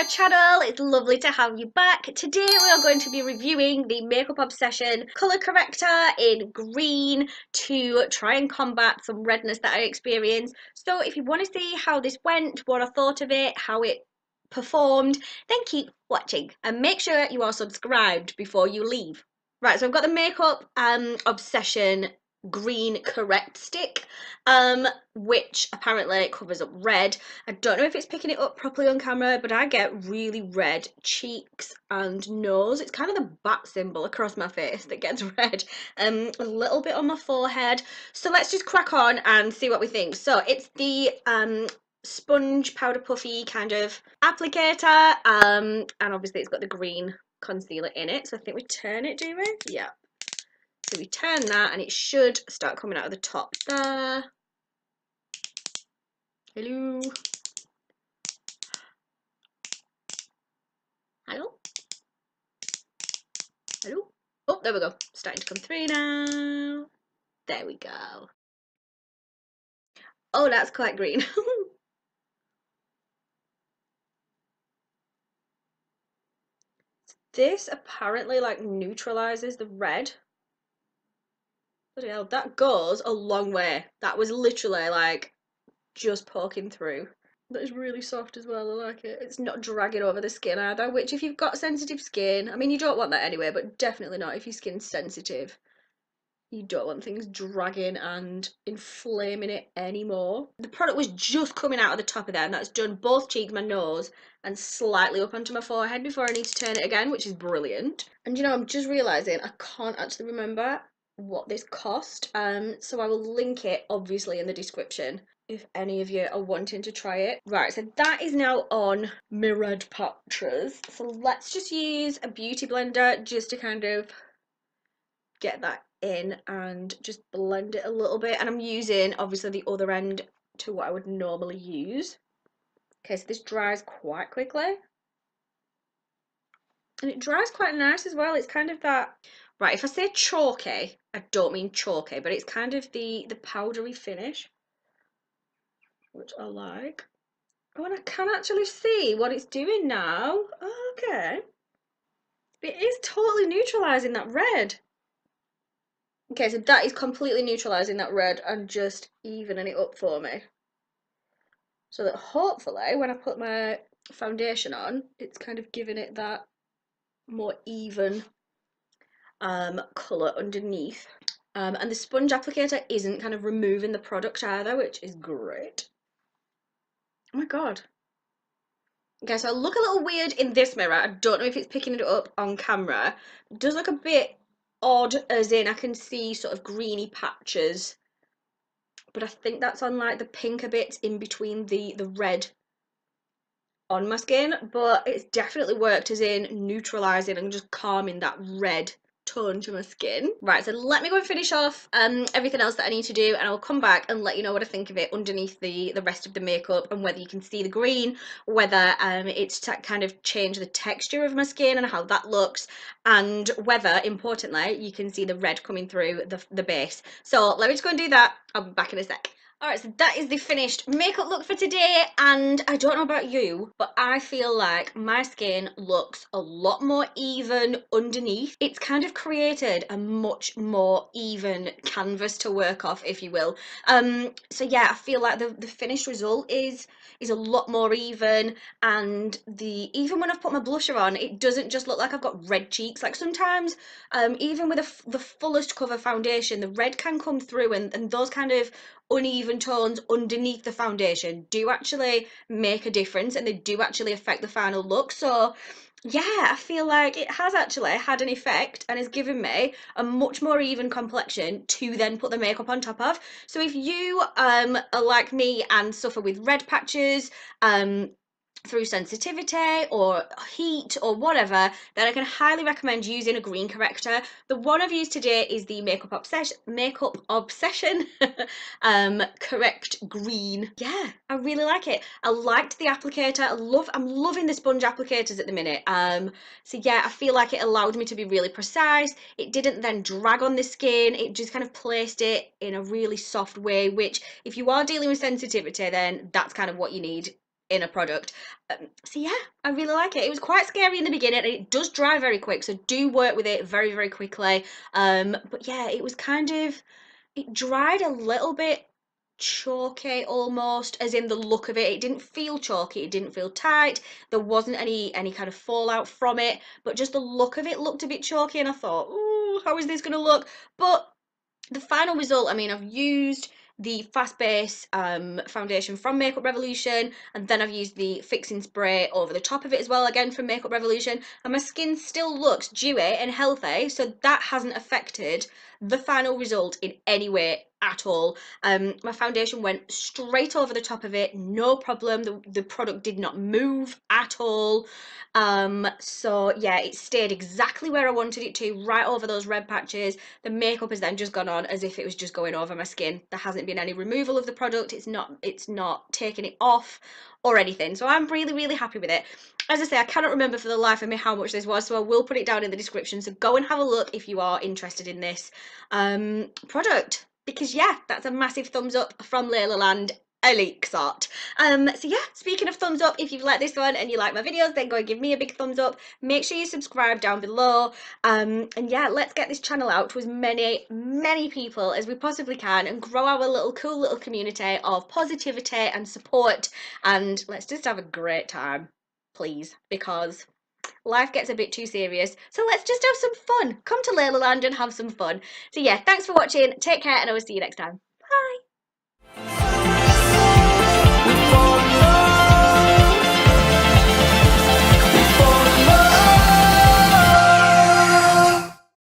my channel. It's lovely to have you back. Today we are going to be reviewing the Makeup Obsession colour corrector in green to try and combat some redness that I experienced. So if you want to see how this went, what I thought of it, how it performed, then keep watching and make sure you are subscribed before you leave. Right, so I've got the Makeup Obsession green correct stick, which apparently covers up red. I don't know if it's picking it up properly on camera, but I get really red cheeks and nose. It's kind of the bat symbol across my face that gets red, a little bit on my forehead. So let's just crack on and see what we think. So it's the sponge powder puffy kind of applicator, and obviously it's got the green concealer in it. So I think we turn it, do we? Yeah. So we turn that and it should start coming out of the top there. Hello. Hello. Hello. Oh, there we go. Starting to come through now. There we go. Oh, that's quite green. This apparently like neutralizes the red. Bloody hell, that goes a long way. That was literally like just poking through. That is really soft as well, I like it. It's not dragging over the skin either, which if you've got sensitive skin, I mean you don't want that anyway, but definitely not if your skin's sensitive. You don't want things dragging and inflaming it anymore. The product was just coming out of the top of there, and that's done both cheeks, my nose, and slightly up onto my forehead before I need to turn it again, which is brilliant. And you know, I'm just realising I can't actually remember what this cost, so I will link it obviously in the description if any of you are wanting to try it. Right, so that is now on my red patches. So let's just use a beauty blender just to kind of get that in and just blend it a little bit. And I'm using obviously the other end to what I would normally use. Okay, so this dries quite quickly. And it dries quite nice as well. It's kind of that, right, if I say chalky, I don't mean chalky, but it's kind of the powdery finish, which I like. Oh, and I can actually see what it's doing now. Oh, okay. It is totally neutralising that red. Okay, so that is completely neutralising that red and just evening it up for me. So that hopefully when I put my foundation on, it's kind of giving it that more even colour underneath. And the sponge applicator isn't kind of removing the product either, which is great. Oh my god. Okay, so I look a little weird in this mirror. I don't know if it's picking it up on camera. It does look a bit odd, as in I can see sort of greeny patches. But I think that's on like the pinker bits in between the red on my skin, but it's definitely worked as in neutralising and just calming that red tone to my skin. Right, so let me go and finish off everything else that I need to do, and I'll come back and let you know what I think of it underneath the rest of the makeup, and whether you can see the green, whether it's to kind of change the texture of my skin and how that looks, and whether, importantly, you can see the red coming through the base. So let me just go and do that. I'll be back in a sec. Alright, so that is the finished makeup look for today, and I don't know about you, but I feel like my skin looks a lot more even underneath. It's kind of created a much more even canvas to work off, if you will. So yeah, I feel like the finished result is a lot more even, and even when I've put my blusher on, it doesn't just look like I've got red cheeks. Like sometimes, even with the fullest cover foundation, the red can come through, and those kind of uneven tones underneath the foundation do actually make a difference, and they do actually affect the final look. So yeah, I feel like it has actually had an effect and has given me a much more even complexion to then put the makeup on top of. So if you are like me and suffer with red patches, through sensitivity or heat or whatever, then I can highly recommend using a green corrector. The one I've used today is the Makeup Obsession Correct Green. Yeah, I really like it. I liked the applicator. I'm loving the sponge applicators at the minute. So yeah, I feel like it allowed me to be really precise. It didn't then drag on the skin. It just kind of placed it in a really soft way, which if you are dealing with sensitivity, then that's kind of what you need in a product. So yeah, I really like it. It was quite scary in the beginning, and it does dry very quick, so do work with it very, very quickly. But yeah, it was kind of, it dried a little bit chalky almost, as in the look of it. It didn't feel chalky, it didn't feel tight, there wasn't any kind of fallout from it, but just the look of it looked a bit chalky, and I thought, ooh, how is this going to look? But the final result, I mean, I've used the Fast Base foundation from Makeup Revolution, and then I've used the fixing spray over the top of it as well, again from Makeup Revolution, and my skin still looks dewy and healthy, so that hasn't affected the final result in any way at all. My foundation went straight over the top of it, no problem. The product did not move at all. So yeah, it stayed exactly where I wanted it to, right over those red patches. The makeup has then just gone on as if it was just going over my skin. There hasn't been any removal of the product. It's not taking it off or anything. So I'm really, really happy with it. As I say, I cannot remember for the life of me how much this was, so I will put it down in the description. So go and have a look if you are interested in this product. Because yeah, that's a massive thumbs up from Leila Land. Elixot. So yeah, speaking of thumbs up, if you've liked this one and you like my videos, then go and give me a big thumbs up. Make sure you subscribe down below. And yeah, let's get this channel out to as many people as we possibly can and grow our little cool little community of positivity and support, and let's just have a great time, please, because life gets a bit too serious. So let's just have some fun. Come to Leila Land and have some fun. So yeah, thanks for watching. Take care, and I will see you next time.